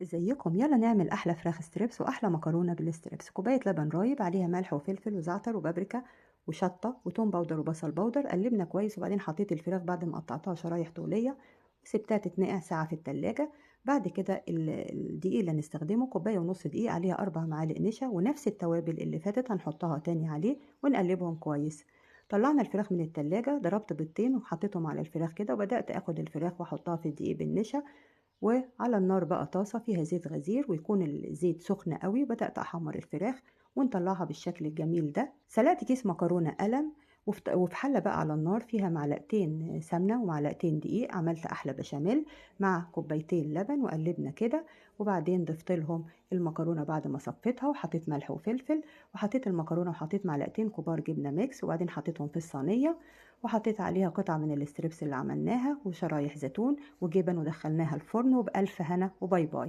ازيكم؟ يلا نعمل احلى فراخ ستريبس واحلى مكرونه بالستريبس. كوبايه لبن رايب عليها ملح وفلفل وزعتر وبابريكا وشطه وتوم باودر وبصل باودر. قلبنا كويس وبعدين حطيت الفراخ بعد ما قطعتها شرايح طوليه وسبتها تتنقع ساعه في التلاجة. بعد كده الدقيق اللي هنستخدمه كوبايه ونص دقيق، عليها 4 معالق نشا ونفس التوابل اللي فاتت هنحطها تاني عليه ونقلبهم كويس. طلعنا الفراخ من التلاجة، ضربت بيضتين وحطيتهم على الفراخ كده وبدأت اخد الفراخ واحطها في الدقيق بالنشا. وعلى النار بقى طاسة فيها زيت غزير ويكون الزيت سخن قوي، وبدأت أحمر الفراخ ونطلعها بالشكل الجميل ده. سلقت كيس مكرونة قلم وفي حلة بقى على النار فيها معلقتين سمنة ومعلقتين دقيق، عملت أحلى بشاميل مع كوبايتين لبن وقلبنا كده. وبعدين ضفت لهم المكرونة بعد ما صفيتها وحطيت ملح وفلفل، وحطيت المكرونة وحطيت معلقتين كبار جبنة ميكس، وبعدين حطيتهم في الصينية وحطيت عليها قطع من الستريبس اللي عملناها وشرايح زيتون وجبن ودخلناها الفرن، وبألف هنا وباي باي.